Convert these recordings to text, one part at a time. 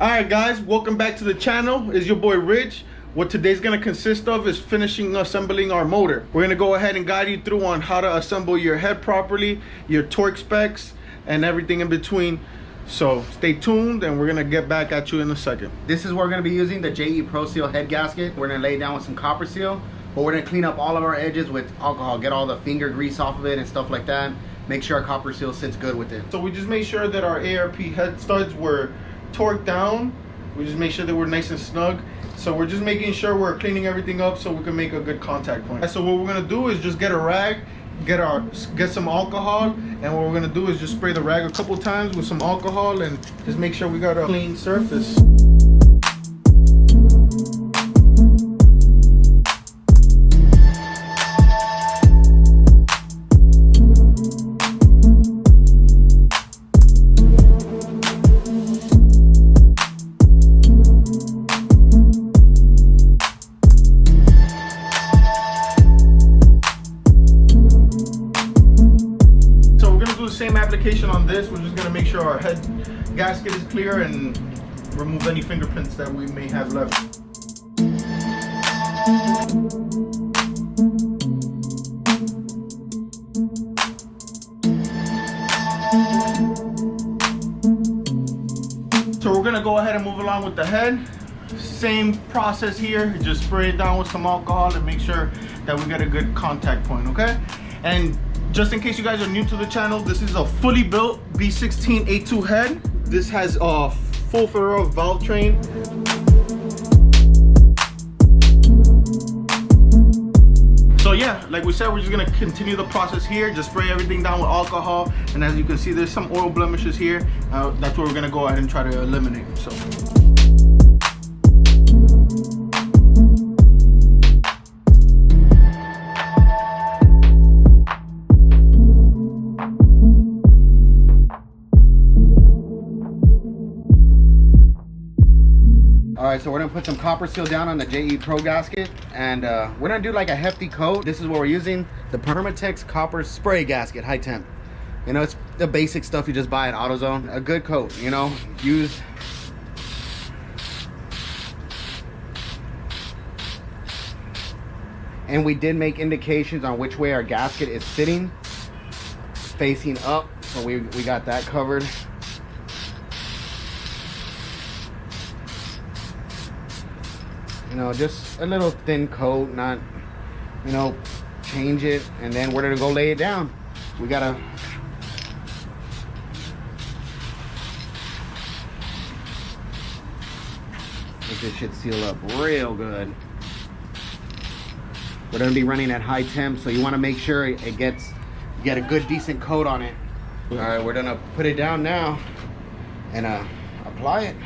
Alright guys, welcome back to the channel. It's your boy Rich. What today's gonna consist of is assembling our motor. We're gonna go ahead and guide you through on how to assemble your head properly, your torque specs, and everything in between. So stay tuned and we're gonna get back at you in a second. This is where we're gonna be using the JE Pro Seal head gasket. We're gonna lay it down with some copper seal, but we're gonna clean up all of our edges with alcohol, get all the finger grease off of it and stuff like that. Make sure our copper seal sits good with it. So we just made sure that our ARP head studs were torqued down. We just make sure that we're nice and snug. So we're just making sure we're cleaning everything up so we can make a good contact point. So what we're gonna do is just get a rag, get some alcohol, and what we're gonna do is just spray the rag a couple times with some alcohol and just make sure we got a clean surface. Same application on this. We're just going to make sure our head gasket is clear and remove any fingerprints that we may have left. So we're going to go ahead and move along with the head. Same process here, just spray it down with some alcohol and make sure that we get a good contact point, okay? And just in case you guys are new to the channel, this is a fully built B16 A2 head. This has a full Ferraro valve train. So yeah, like we said, we're just gonna continue the process here. Just spray everything down with alcohol. And as you can see, there's some oil blemishes here. That's what we're gonna go ahead and try to eliminate. So. All right, so we're gonna put some copper seal down on the JE Pro gasket, and we're gonna do like a hefty coat. This is what we're using, the Permatex copper spray gasket, high temp. You know, it's the basic stuff you just buy at AutoZone. A good coat, you know, use. And we did make indications on which way our gasket is sitting, facing up, so we got that covered. You know, just a little thin coat, not, you know, change it, and then we're gonna go lay it down. We gotta make this shit seal up real good. We're gonna be running at high temp, so you wanna make sure you get a good decent coat on it. All right, we're gonna put it down now and apply it.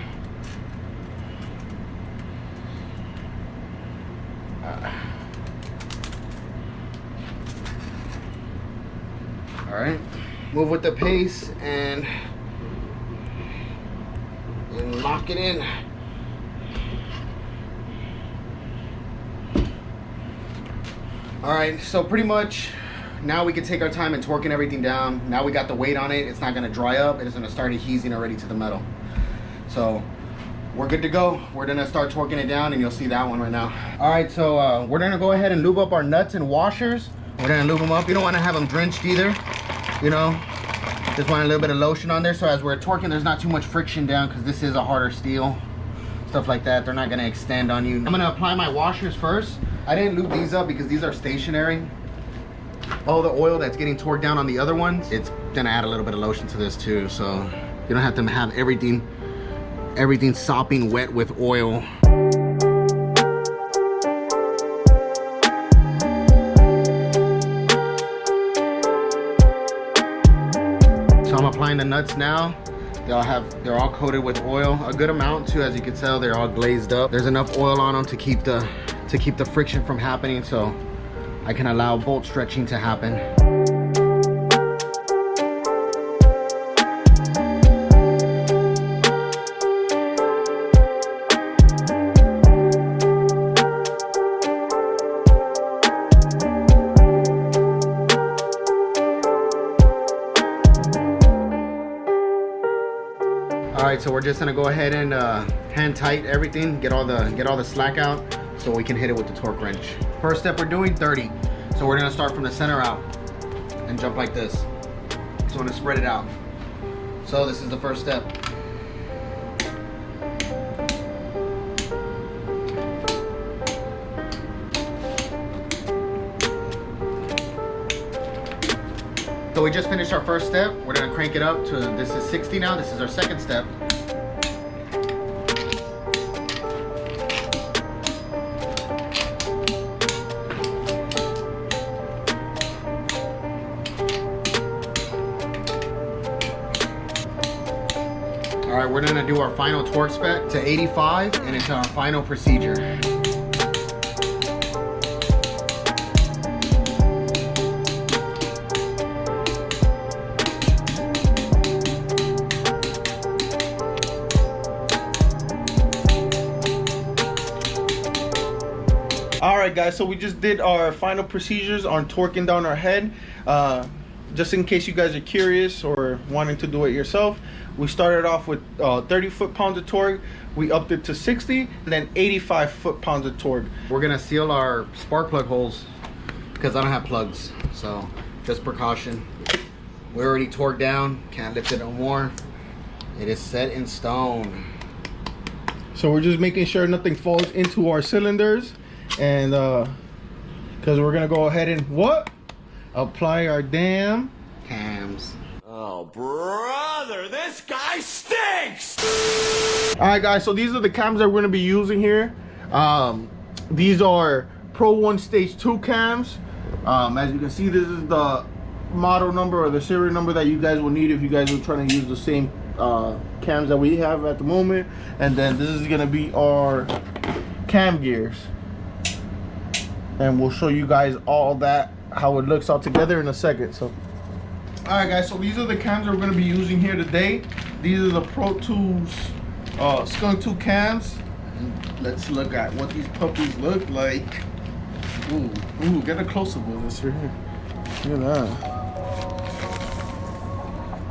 All right, move with the pace and lock it in. All right, so pretty much now we can take our time and torquing everything down. Now we got the weight on it. It's not gonna dry up. It's gonna start adhesing already to the metal. So we're good to go. We're gonna start torquing it down and you'll see that one right now. All right, so we're gonna go ahead and lube up our nuts and washers. We're gonna lube them up. You don't wanna have them drenched either. You know, just want a little bit of lotion on there so as we're torquing, there's not too much friction down because this is a harder steel. Stuff like that, they're not gonna extend on you. I'm gonna apply my washers first. I didn't lube these up because these are stationary. All the oil that's getting torqued down on the other ones, it's gonna add a little bit of lotion to this too. So you don't have to have everything sopping wet with oil. So I'm applying the nuts now. They're all coated with oil, a good amount too. As you can tell, they're all glazed up. There's enough oil on them to keep the friction from happening, so I can allow bolt stretching to happen. right, so we're just gonna go ahead and hand tight everything, get all the slack out, so we can hit it with the torque wrench. First step we're doing 30. So we're gonna start from the center out and jump like this. So I'm gonna spread it out. So this is the first step. So we just finished our first step. We're gonna crank it up to, this is 60 now. This is our second step. All right, we're gonna do our final torque spec to 85, and it's our final procedure. All right, guys, so we just did our final procedures on torquing down our head. Just in case you guys are curious or wanting to do it yourself, we started off with 30 foot-pounds of torque. We upped it to 60, and then 85 foot-pounds of torque. We're gonna seal our spark plug holes because I don't have plugs, so just precaution. We're already torqued down, can't lift it no more. It is set in stone. So we're just making sure nothing falls into our cylinders, and because we're gonna go ahead and apply our damn cams. Oh, brother, this guy stinks! All right, guys, so these are the cams that we're gonna be using here. These are Pro 1 Stage 2 cams. As you can see, this is the model number or the serial number that you guys will need if you guys are trying to use the same cams that we have at the moment. And then this is gonna be our cam gears, and we'll show you guys all that, how it looks all together in a second. So all right, guys, so these are the cams that we're going to be using here today. These are the Pt.2 Skunk 2 cams. And let's look at what these puppies look like. Ooh, get a close-up of this right here. Look at that.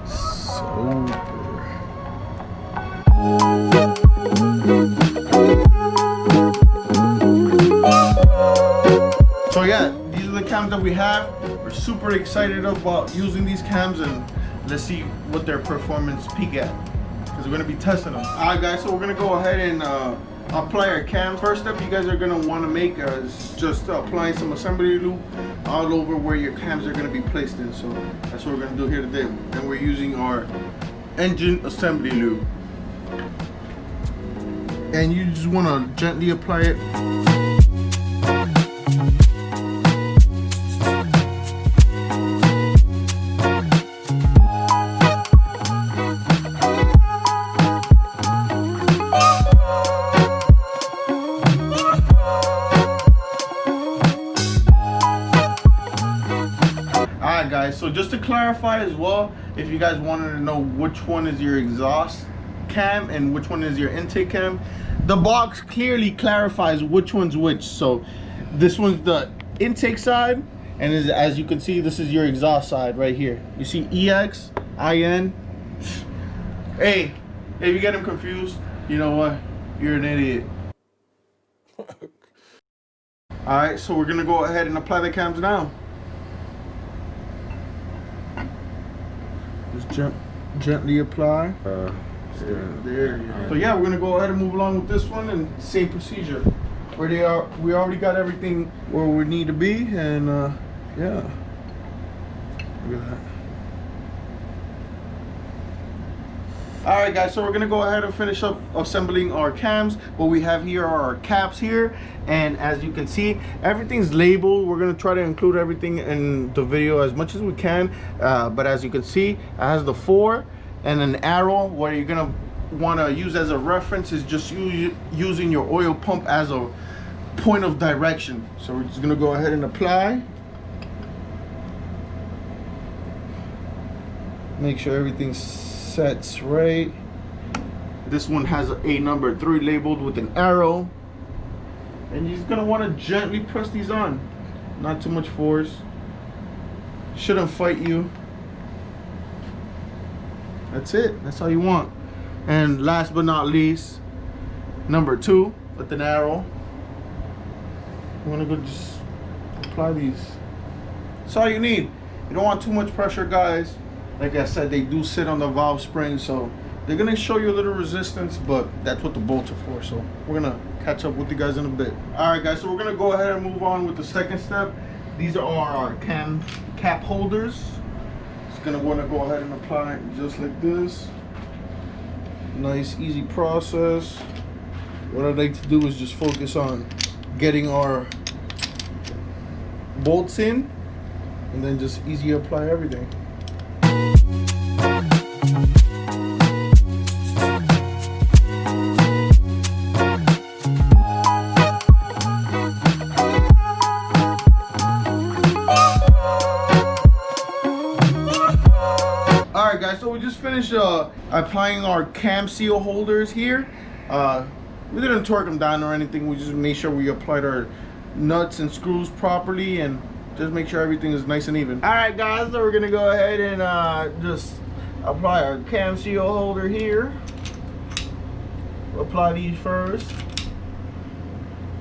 Super. So yeah, these are the cams that we have. We're super excited about using these cams, and let's see what their performance peak at, because we're going to be testing them. Alright, guys, so we're going to go ahead and apply our cams. First step you guys are going to want to make is just applying some assembly lube all over where your cams are going to be placed in. So that's what we're going to do here today, and we're using our engine assembly lube, and you just want to gently apply it. Alright, guys, so just to clarify as well, if you guys wanted to know which one is your exhaust cam and which one is your intake cam, the box clearly clarifies which one's which. So this one's the intake side, and as you can see, this is your exhaust side right here. You see EX, IN. Hey, if you get them confused, you know what? You're an idiot. Alright, so we're gonna go ahead and apply the cams now. Just gently apply. There. Right. So yeah, we're gonna go ahead and move along with this one, and same procedure. We already got everything where we need to be, and yeah. Look at that. Alright, guys, so we're gonna go ahead and finish up assembling our cams. What we have here are our caps here, and as you can see, everything's labeled. We're gonna try to include everything in the video as much as we can, but as you can see, it has the 4 and an arrow. What you're gonna want to use as a reference is just using your oil pump as a point of direction. So we're just gonna go ahead and apply. Make sure everything sets right. This one has a number 3 labeled with an arrow, and you're just gonna want to gently press these on, not too much force. Shouldn't fight you. That's it. That's all you want. And last but not least, number 2 with an arrow. You want to go just apply these. That's all you need. You don't want too much pressure, guys. Like I said, they do sit on the valve spring, so they're gonna show you a little resistance, but that's what the bolts are for. So we're gonna catch up with you guys in a bit. All right, guys, so we're gonna go ahead and move on with the second step. These are our cap holders. Just gonna want to go ahead and apply it just like this. Nice, easy process. What I'd like to do is just focus on getting our bolts in, and then just easy apply everything. Alright guys, so we just finished applying our cam seal holders here. We didn't torque them down or anything, we just made sure we applied our nuts and screws properly and just make sure everything is nice and even. Alright guys, so we're gonna go ahead and just apply our cam seal holder here. Apply these first.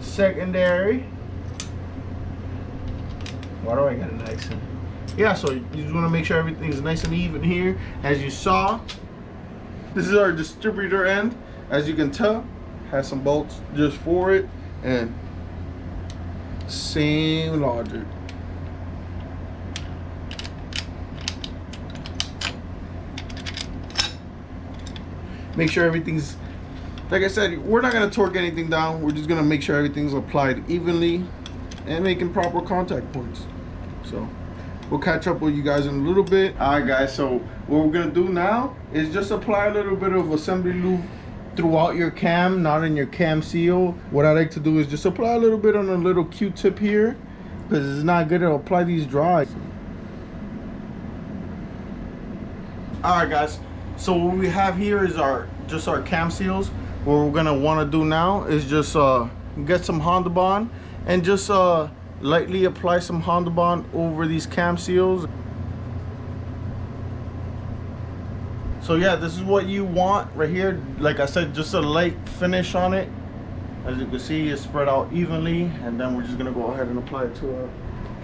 Secondary. Why do I got an accent? Yeah, so you just want to make sure everything is nice and even here. As you saw, this is our distributor end. As you can tell, has some bolts just for it, and same logic. Make sure everything's, like I said, we're not going to torque anything down. We're just going to make sure everything's applied evenly and making proper contact points. So we'll catch up with you guys in a little bit. All right guys, so what we're gonna do now is just apply a little bit of assembly lube throughout your cam, not in your cam seal. What I like to do is just apply a little bit on a little Q-tip here, because it's not good to apply these dry. All right guys, so what we have here is just our cam seals. What we're gonna want to do now is just get some Honda Bond and just lightly apply some Honda Bond over these cam seals. So yeah, this is what you want right here. Like I said, just a light finish on it. As you can see, it's spread out evenly, and then we're just gonna go ahead and apply it to our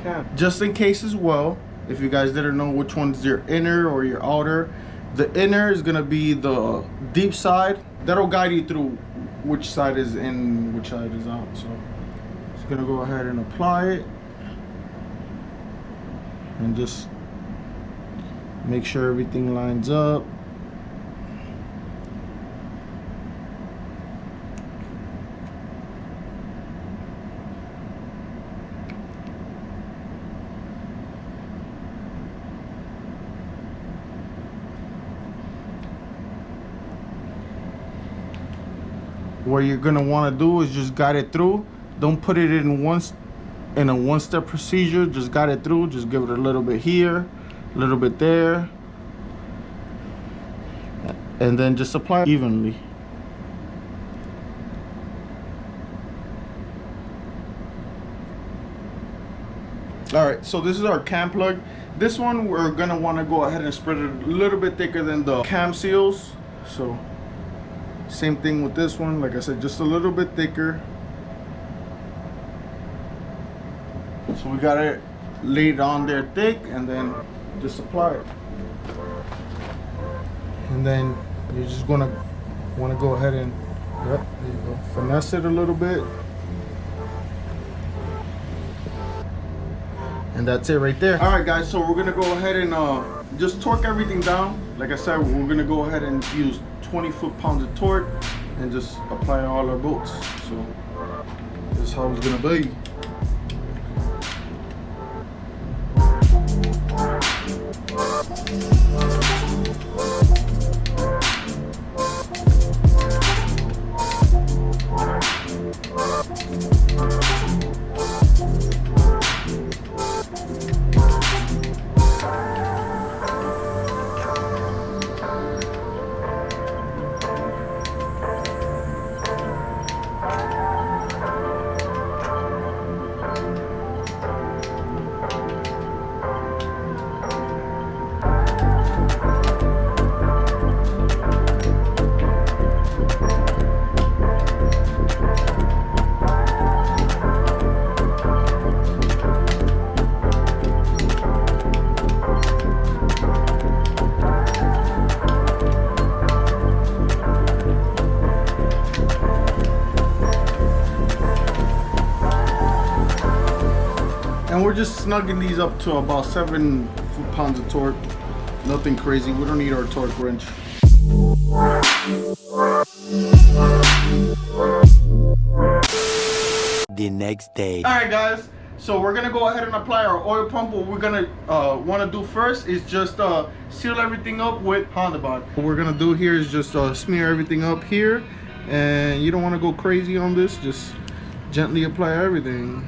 cam. Just in case as well, if you guys didn't know which one's your inner or your outer, the inner is gonna be the deep side. That'll guide you through which side is in, which side is out. So gonna go ahead and apply it and just make sure everything lines up. What you're gonna want to do is just guide it through. Don't put it in a one-step procedure. Just guide it through. Just give it a little bit here, a little bit there, and then just apply it evenly. All right, so this is our cam plug. This one we're gonna want to go ahead and spread it a little bit thicker than the cam seals. So same thing with this one. Like I said, just a little bit thicker. So we got it laid on there thick, and then just apply it. And then you're just gonna want to go ahead and, yep, there you go, finesse it a little bit. And that's it right there. All right guys, so we're gonna go ahead and just torque everything down. Like I said, we're gonna go ahead and use 20 foot-pounds of torque and just apply all our bolts. So this is how it's gonna be. we're just snugging these up to about 7 foot-pounds of torque. Nothing crazy. We don't need our torque wrench. The next day. All right, guys. So we're gonna go ahead and apply our oil pump. What we're gonna want to do first is just seal everything up with Honda Bond. What we're gonna do here is just smear everything up here, and you don't want to go crazy on this. Just gently apply everything.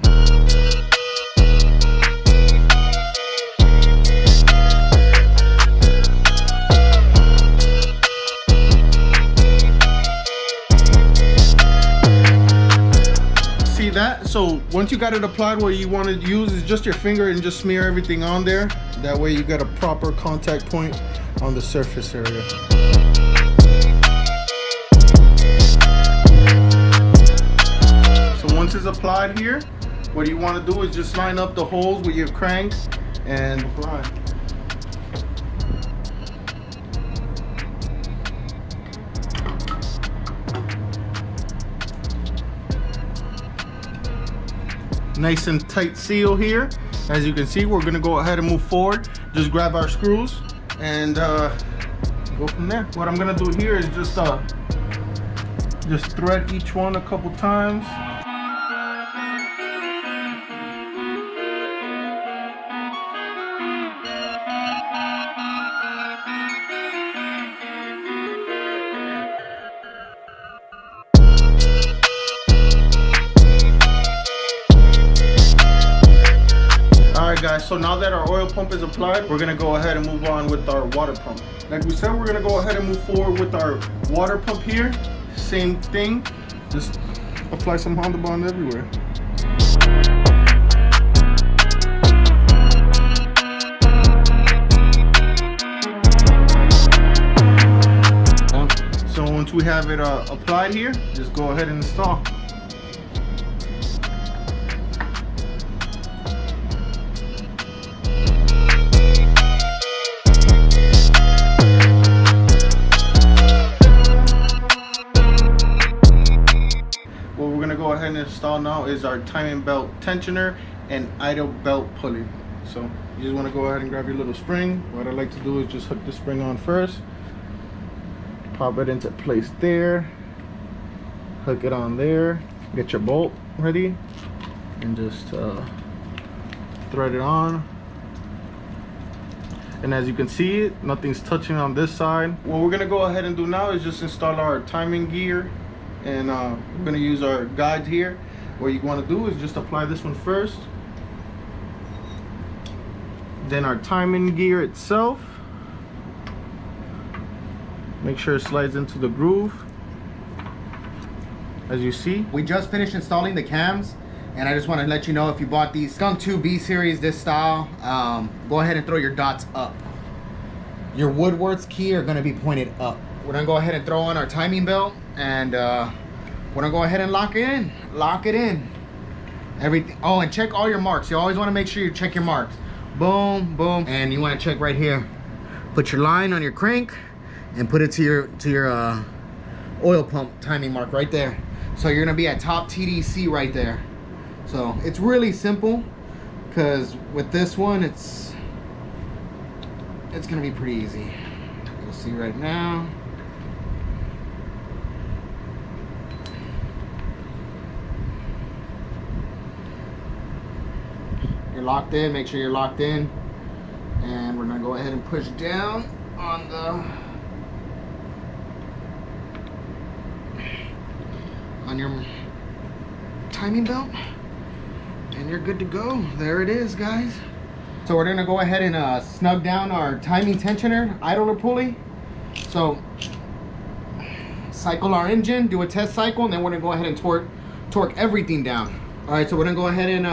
That, so once you got it applied, what you want to use is just your finger and just smear everything on there. That way you got a proper contact point on the surface area. So once it's applied here, what you want to do is just line up the holes with your crank and apply. Nice and tight seal here. As you can see, we're gonna go ahead and move forward. Just grab our screws and go from there. What I'm gonna do here is just thread each one a couple times. Alright guys, so now that our oil pump is applied, we're gonna go ahead and move on with our water pump. Like we said, we're gonna go ahead and move forward with our water pump here. Same thing, just apply some Honda Bond everywhere. So once we have it applied here, just go ahead and install. Go ahead and install now is our timing belt tensioner and idle belt pulley. So you just want to go ahead and grab your little spring. What I like to do is just hook the spring on first, pop it into place there, hook it on there, get your bolt ready, and just thread it on. And as you can see, nothing's touching on this side. What we're gonna go ahead and do now is just install our timing gear. And we're going to use our guides here. What you want to do is just apply this one first, then our timing gear itself. Make sure it slides into the groove. As you see, we just finished installing the cams, and I just want to let you know, if you bought these Pt.2 B series this style, go ahead and throw your dots up. Your Woodworth's key are going to be pointed up. We're gonna go ahead and throw on our timing belt, and we're gonna go ahead and lock it in. Everything. Oh, and check all your marks. You always want to make sure you check your marks. Boom, boom, and you want to check right here. Put your line on your crank and put it to your oil pump timing mark right there. So you're gonna be at top TDC right there. So it's really simple, because with this one it's gonna be pretty easy. You'll see right now. You're locked in. Make sure you're locked in, and we're gonna go ahead and push down on your timing belt, and you're good to go. There it is, guys. So we're gonna go ahead and snug down our timing tensioner idler pulley. So cycle our engine, do a test cycle, and then we're gonna go ahead and torque everything down. All right, so we're gonna go ahead and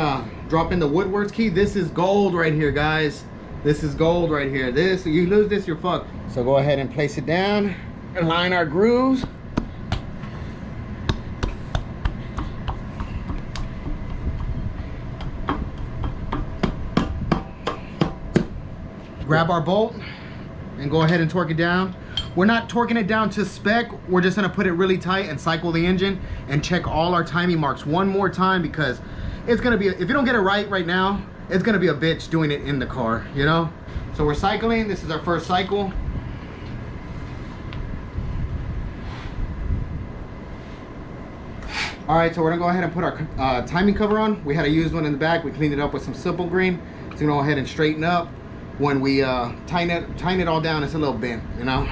drop in the Woodworth's key. This is gold right here, guys. This is gold right here. This, you lose this, you're fucked. So go ahead and place it down, align our grooves. Grab our bolt and go ahead and torque it down. We're not torquing it down to spec. We're just gonna put it really tight and cycle the engine and check all our timing marks one more time, because it's gonna be, if you don't get it right now, it's gonna be a bitch doing it in the car, you know? So we're cycling. This is our first cycle. All right, so we're gonna go ahead and put our timing cover on. We had a used one in the back. We cleaned it up with some Simple Green. It's gonna go ahead and straighten up. When we tighten it all down, it's a little bent, you know?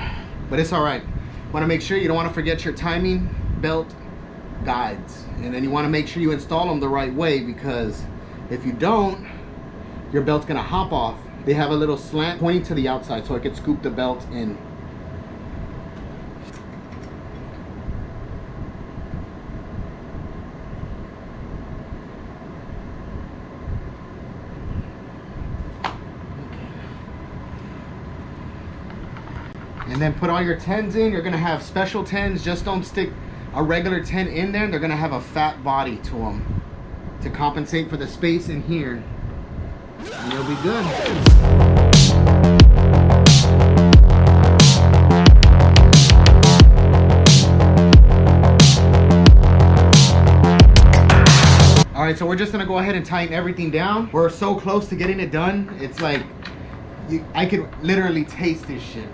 But it's all right. Wanna make sure you don't wanna forget your timing belt guides. And then you wanna make sure you install them the right way, because if you don't, your belt's gonna hop off. They have a little slant pointing to the outside so it can scoop the belt in. And then put all your 10s in. You're gonna have special 10s. Just don't stick a regular 10 in there. They're gonna have a fat body to them to compensate for the space in here. And you'll be good. All right, so we're just gonna go ahead and tighten everything down. We're so close to getting it done. It's like, I could literally taste this shit.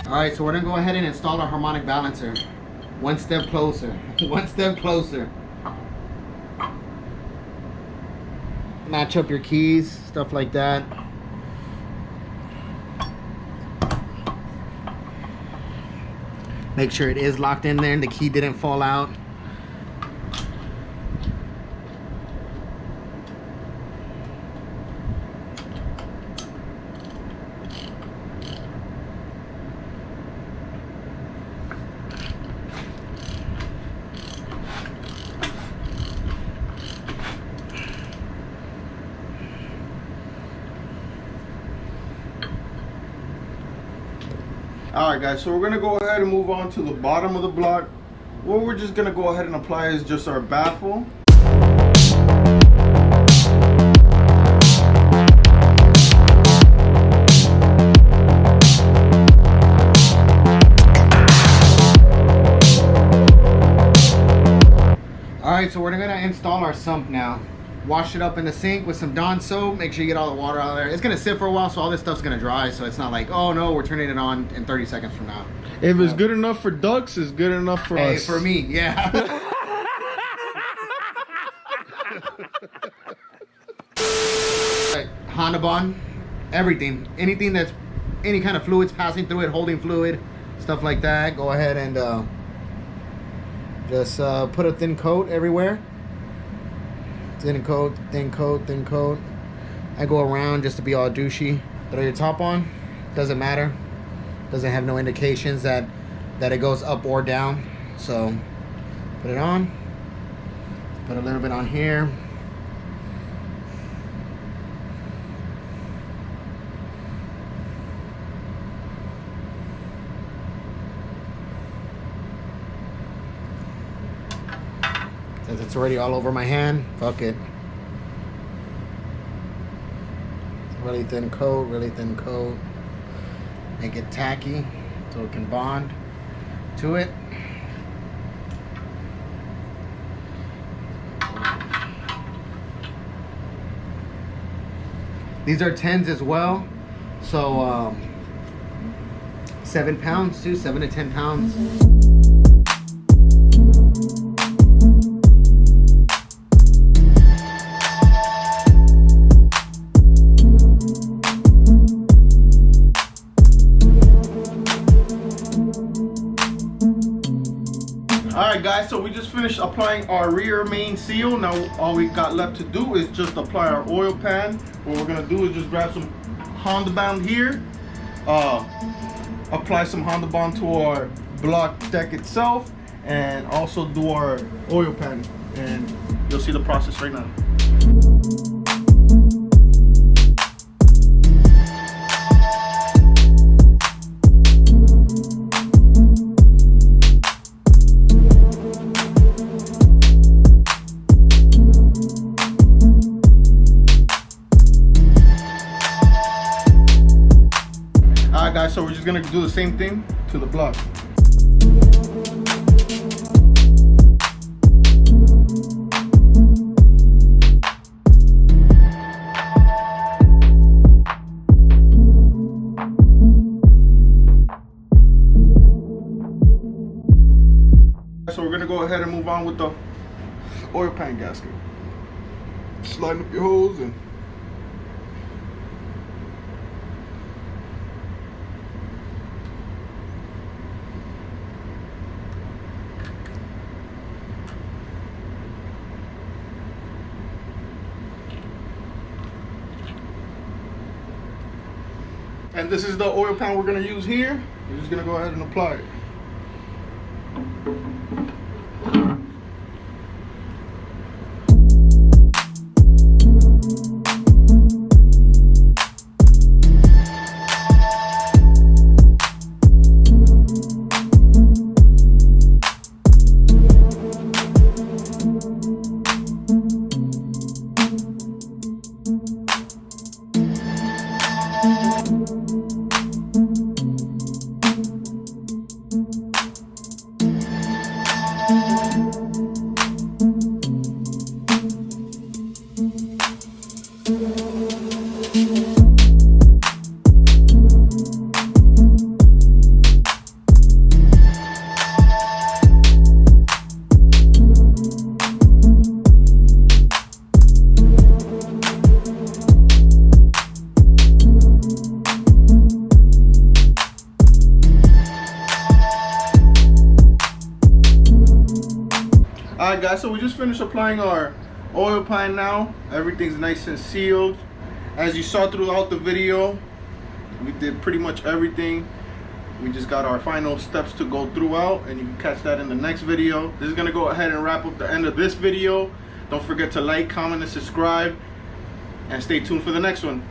All right, so we're gonna go ahead and install our harmonic balancer. One step closer, one step closer. Match up your keys, stuff like that. Make sure it is locked in there and the key didn't fall out. All right, guys, so we're gonna go ahead and move on to the bottom of the block. What we're just gonna go ahead and apply is just our baffle. All right, so we're gonna install our sump now. Wash it up in the sink with some Dawn soap. Make sure you get all the water out of there. It's gonna sit for a while, so all this stuff's gonna dry. So it's not like, oh no, we're turning it on in 30 seconds from now. If it's good enough for ducks, it's good enough for us. For me, yeah. Like Honda Bond, everything, anything that's any kind of fluids passing through it, holding fluid, stuff like that. Go ahead and just put a thin coat everywhere. Thin coat, thin coat, thin coat. I go around just to be all douchey. Throw your top on, doesn't matter. Doesn't have no indications that it goes up or down. So put it on. Put a little bit on here. Since it's already all over my hand, fuck it. Really thin coat, really thin coat. Make it tacky so it can bond to it. These are 10s as well, so 7 pounds too, 7 to 10 pounds. Alright guys, so we just finished applying our rear main seal. Now all we got left to do is just apply our oil pan. What we're gonna do is just grab some Honda Bond here, apply some Honda Bond to our block deck itself, and also do our oil pan, and you'll see the process right now. Alright guys, so we're just gonna do the same thing to the block. So we're gonna go ahead and move on with the oil pan gasket. Slide up your hose and this is the oil pan we're gonna use here. We're just gonna go ahead and apply it. Alright guys, so we just finished applying our oil pan now. Everything's nice and sealed. As you saw throughout the video, we did pretty much everything. We just got our final steps to go throughout, and you can catch that in the next video. This is gonna go ahead and wrap up the end of this video. Don't forget to like, comment, and subscribe, and stay tuned for the next one.